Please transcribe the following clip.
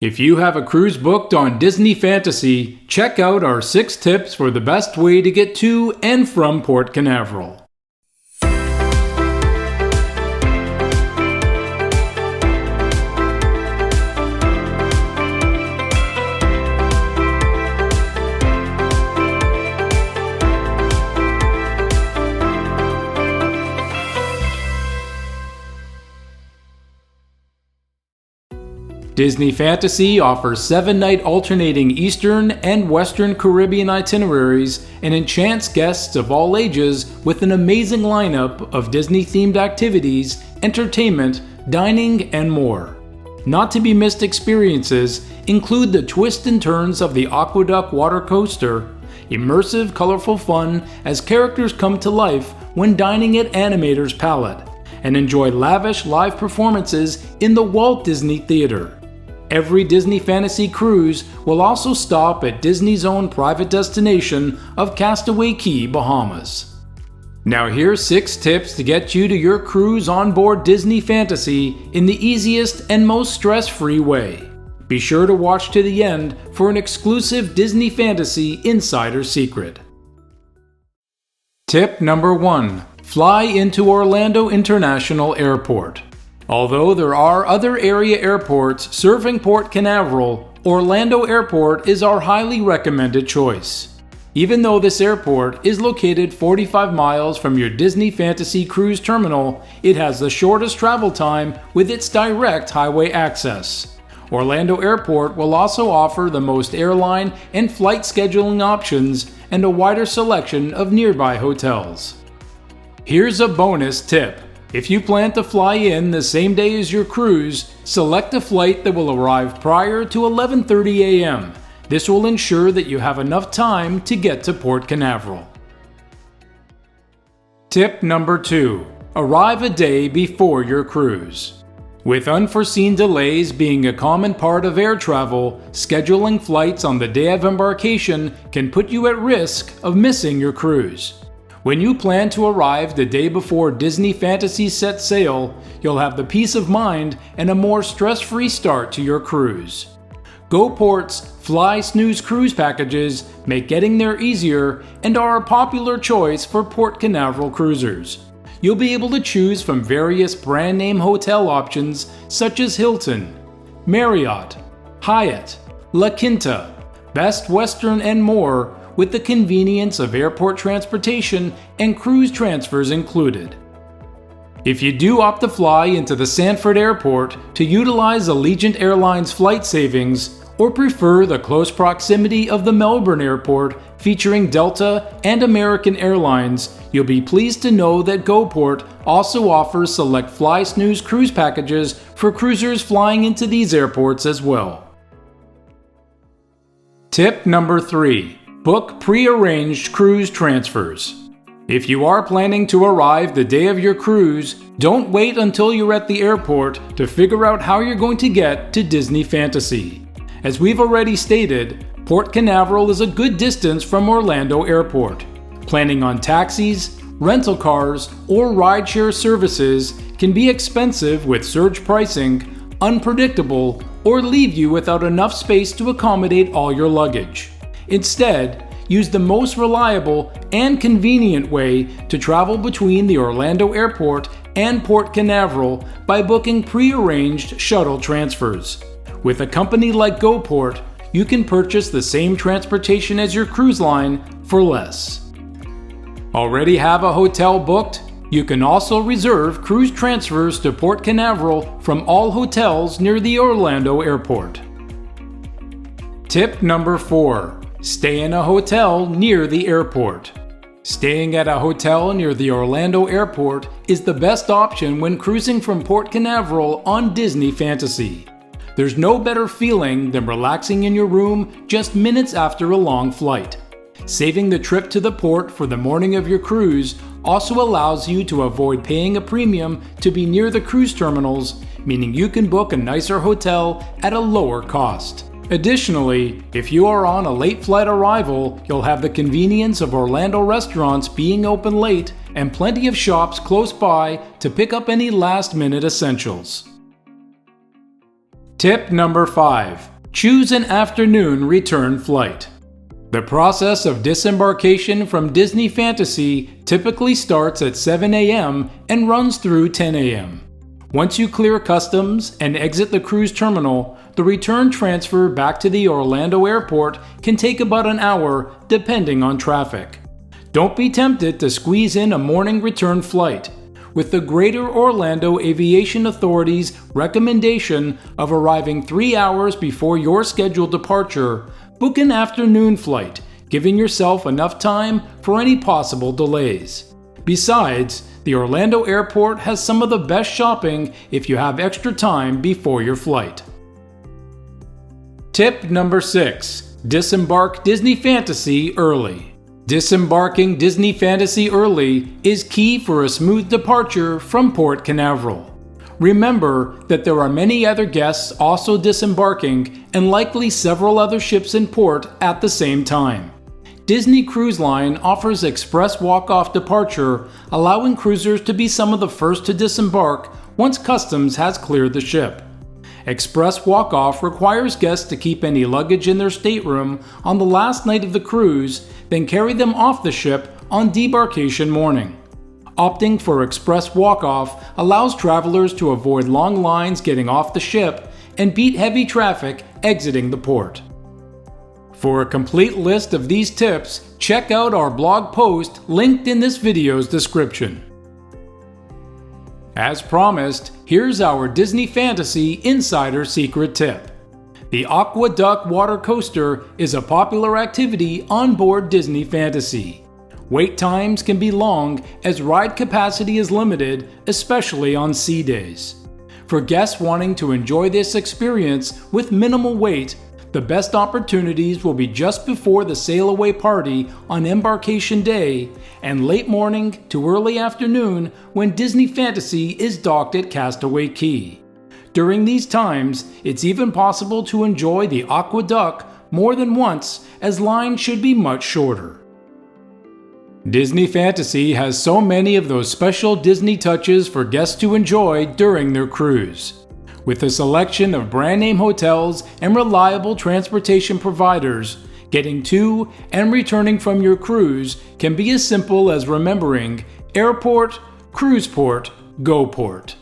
If you have a cruise booked on Disney Fantasy, check out our 6 tips for the best way to get to and from Port Canaveral. Disney Fantasy offers 7-night alternating Eastern and Western Caribbean itineraries and enchants guests of all ages with an amazing lineup of Disney-themed activities, entertainment, dining, and more. Not to be missed experiences include the twists and turns of the Aqueduct water coaster, immersive, colorful fun as characters come to life when dining at Animator's Palette, and enjoy lavish live performances in the Walt Disney Theater. Every Disney Fantasy cruise will also stop at Disney's own private destination of Castaway Cay, Bahamas. Now here's 6 tips to get you to your cruise on board Disney Fantasy in the easiest and most stress-free way. Be sure to watch to the end for an exclusive Disney Fantasy insider secret. Tip number 1. Fly into Orlando International Airport. Although there are other area airports serving Port Canaveral, Orlando Airport is our highly recommended choice. Even though this airport is located 45 miles from your Disney Fantasy Cruise terminal, it has the shortest travel time with its direct highway access. Orlando Airport will also offer the most airline and flight scheduling options and a wider selection of nearby hotels. Here's a bonus tip. If you plan to fly in the same day as your cruise, select a flight that will arrive prior to 11:30 a.m. This will ensure that you have enough time to get to Port Canaveral. Tip number 2. Arrive a day before your cruise. With unforeseen delays being a common part of air travel, scheduling flights on the day of embarkation can put you at risk of missing your cruise. When you plan to arrive the day before Disney Fantasy sets sail, you'll have the peace of mind and a more stress-free start to your cruise. GoPort's Fly Snooze cruise packages make getting there easier and are a popular choice for Port Canaveral cruisers. You'll be able to choose from various brand name hotel options such as Hilton, Marriott, Hyatt, La Quinta, Best Western, and more, with the convenience of airport transportation and cruise transfers included. If you do opt to fly into the Sanford Airport to utilize Allegiant Airlines flight savings, or prefer the close proximity of the Melbourne Airport featuring Delta and American Airlines, you'll be pleased to know that GoPort also offers select Fly Snooze cruise packages for cruisers flying into these airports as well. Tip number 3. Book pre-arranged cruise transfers. If you are planning to arrive the day of your cruise, don't wait until you're at the airport to figure out how you're going to get to Disney Fantasy. As we've already stated, Port Canaveral is a good distance from Orlando Airport. Planning on taxis, rental cars, or rideshare services can be expensive with surge pricing, unpredictable, or leave you without enough space to accommodate all your luggage. Instead, use the most reliable and convenient way to travel between the Orlando Airport and Port Canaveral by booking pre-arranged shuttle transfers. With a company like GoPort, you can purchase the same transportation as your cruise line for less. Already have a hotel booked? You can also reserve cruise transfers to Port Canaveral from all hotels near the Orlando Airport. Tip number 4. Stay in a hotel near the airport. Staying at a hotel near the Orlando Airport is the best option when cruising from Port Canaveral on Disney Fantasy. There's no better feeling than relaxing in your room just minutes after a long flight. Saving the trip to the port for the morning of your cruise also allows you to avoid paying a premium to be near the cruise terminals, meaning you can book a nicer hotel at a lower cost. Additionally, if you are on a late flight arrival, you'll have the convenience of Orlando restaurants being open late and plenty of shops close by to pick up any last-minute essentials. Tip number 5. Choose an afternoon return flight. The process of disembarkation from Disney Fantasy typically starts at 7 a.m. and runs through 10 a.m. Once you clear customs and exit the cruise terminal, the return transfer back to the Orlando airport can take about an hour depending on traffic. Don't be tempted to squeeze in a morning return flight. With the Greater Orlando Aviation Authority's recommendation of arriving 3 hours before your scheduled departure, book an afternoon flight, giving yourself enough time for any possible delays. Besides, the Orlando airport has some of the best shopping if you have extra time before your flight. Tip number 6. Disembark Disney Fantasy early. Disembarking Disney Fantasy early is key for a smooth departure from Port Canaveral. Remember that there are many other guests also disembarking and likely several other ships in port at the same time. Disney Cruise Line offers express walk-off departure, allowing cruisers to be some of the first to disembark once customs has cleared the ship. Express walk-off requires guests to keep any luggage in their stateroom on the last night of the cruise, then carry them off the ship on debarkation morning. Opting for express walk-off allows travelers to avoid long lines getting off the ship and beat heavy traffic exiting the port. For a complete list of these tips, check out our blog post linked in this video's description. As promised, here's our Disney Fantasy Insider Secret Tip. The Aqua Duck water coaster is a popular activity on board Disney Fantasy. Wait times can be long as ride capacity is limited, especially on sea days. For guests wanting to enjoy this experience with minimal wait, the best opportunities will be just before the sail-away party on embarkation day and late morning to early afternoon when Disney Fantasy is docked at Castaway Cay. During these times, it's even possible to enjoy the Aqua Duck more than once, as lines should be much shorter. Disney Fantasy has so many of those special Disney touches for guests to enjoy during their cruise. With a selection of brand name hotels and reliable transportation providers, getting to and returning from your cruise can be as simple as remembering airport, cruise port, go port.